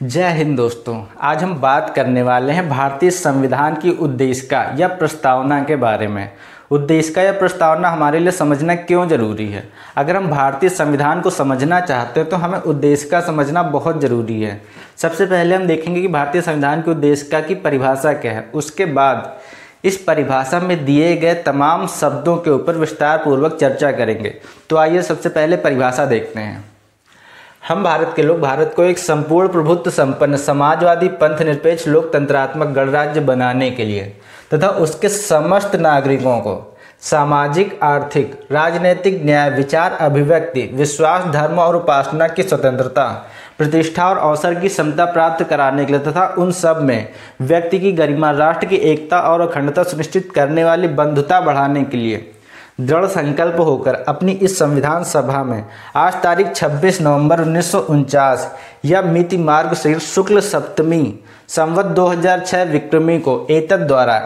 जय हिंद दोस्तों। आज हम बात करने वाले हैं भारतीय संविधान की उद्देशिका या प्रस्तावना के बारे में। उद्देशिका या प्रस्तावना हमारे लिए समझना क्यों ज़रूरी है। अगर हम भारतीय संविधान को समझना चाहते हैं तो हमें उद्देशिका समझना बहुत ज़रूरी है। सबसे पहले हम देखेंगे कि भारतीय संविधान की उद्देशिका की परिभाषा क्या है। उसके बाद इस परिभाषा में दिए गए तमाम शब्दों के ऊपर विस्तार पूर्वक चर्चा करेंगे। तो आइए सबसे पहले परिभाषा देखते हैं। हम भारत के लोग भारत को एक संपूर्ण प्रभुत्व संपन्न समाजवादी पंथ निरपेक्ष लोकतंत्रात्मक गणराज्य बनाने के लिए तथा उसके समस्त नागरिकों को सामाजिक, आर्थिक, राजनीतिक न्याय, विचार, अभिव्यक्ति, विश्वास, धर्म और उपासना की स्वतंत्रता, प्रतिष्ठा और अवसर की समता प्राप्त कराने के लिए तथा उन सब में व्यक्ति की गरिमा, राष्ट्र की एकता और अखंडता सुनिश्चित करने वाली बंधुता बढ़ाने के लिए दृढ़ संकल्प होकर अपनी इस संविधान सभा में आज तारीख 26 नवंबर 1949 या मिति मार्गशीर्ष शुक्ल सप्तमी संवत 2006 विक्रमी को एतद द्वारा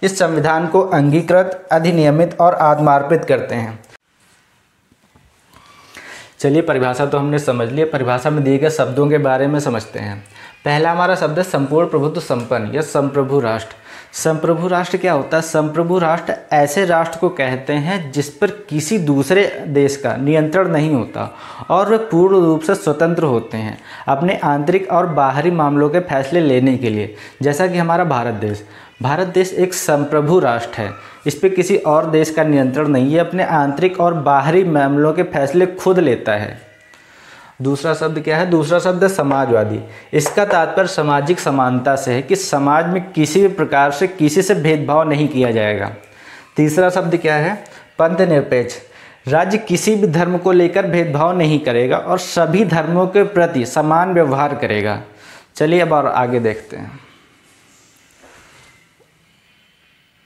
इस संविधान को अंगीकृत, अधिनियमित और आत्मार्पित करते हैं। चलिए, परिभाषा तो हमने समझ ली। परिभाषा में दिए गए शब्दों के बारे में समझते हैं। पहला हमारा शब्द है संपूर्ण प्रभुत्व संपन्न या संप्रभु राष्ट्र। संप्रभु राष्ट्र क्या होता है? संप्रभु राष्ट्र ऐसे राष्ट्र को कहते हैं जिस पर किसी दूसरे देश का नियंत्रण नहीं होता और वे पूर्ण रूप से स्वतंत्र होते हैं अपने आंतरिक और बाहरी मामलों के फैसले लेने के लिए। जैसा कि हमारा भारत देश एक संप्रभु राष्ट्र है। इस पर किसी और देश का नियंत्रण नहीं है, अपने आंतरिक और बाहरी मामलों के फैसले खुद लेता है। दूसरा शब्द क्या है? दूसरा शब्द है समाजवादी। इसका तात्पर्य सामाजिक समानता से है कि समाज में किसी भी प्रकार से किसी से भेदभाव नहीं किया जाएगा। तीसरा शब्द क्या है? पंथ निरपेक्ष। राज्य किसी भी धर्म को लेकर भेदभाव नहीं करेगा और सभी धर्मों के प्रति समान व्यवहार करेगा। चलिए अब और आगे देखते हैं।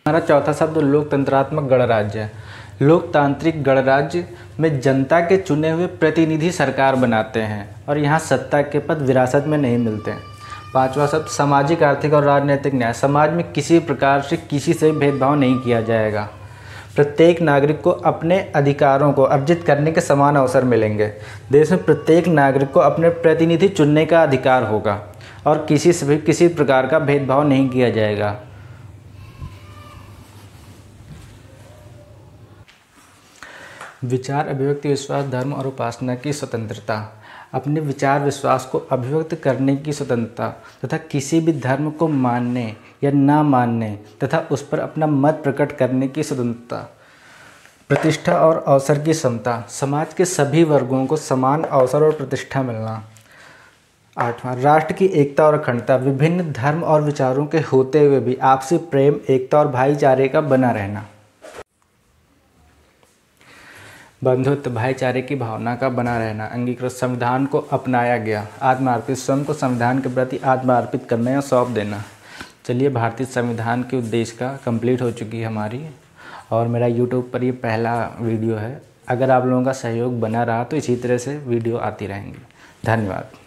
हमारा चौथा शब्द लोकतंत्रात्मक गणराज्य है। लोकतांत्रिक गणराज्य में जनता के चुने हुए प्रतिनिधि सरकार बनाते हैं और यहाँ सत्ता के पद विरासत में नहीं मिलते। पांचवा शब्द सामाजिक, आर्थिक और राजनीतिक न्याय। समाज में किसी प्रकार से किसी से भेदभाव नहीं किया जाएगा। प्रत्येक नागरिक को अपने अधिकारों को अर्जित करने के समान अवसर मिलेंगे। देश में प्रत्येक नागरिक को अपने प्रतिनिधि चुनने का अधिकार होगा और किसी से भी किसी प्रकार का भेदभाव नहीं किया जाएगा। विचार, अभिव्यक्ति, विश्वास, धर्म और उपासना की स्वतंत्रता। अपने विचार, विश्वास को अभिव्यक्त करने की स्वतंत्रता तथा किसी भी धर्म को मानने या ना मानने तथा उस पर अपना मत प्रकट करने की स्वतंत्रता। प्रतिष्ठा और अवसर की समता। समाज के सभी वर्गों को समान अवसर और प्रतिष्ठा मिलना। आठवां, राष्ट्र की एकता और अखंडता। विभिन्न धर्म और विचारों के होते हुए भी आपसी प्रेम, एकता और भाईचारे का बना रहना। बंधुत्व, भाईचारे की भावना का बना रहना। अंगीकृत, संविधान को अपनाया गया। आत्मार्पित, स्वयं को संविधान के प्रति आत्मार्पित करना या सौंप देना। चलिए, भारतीय संविधान की उद्देशिका कंप्लीट हो चुकी है हमारी और मेरा यूट्यूब पर ये पहला वीडियो है। अगर आप लोगों का सहयोग बना रहा तो इसी तरह से वीडियो आती रहेंगी। धन्यवाद।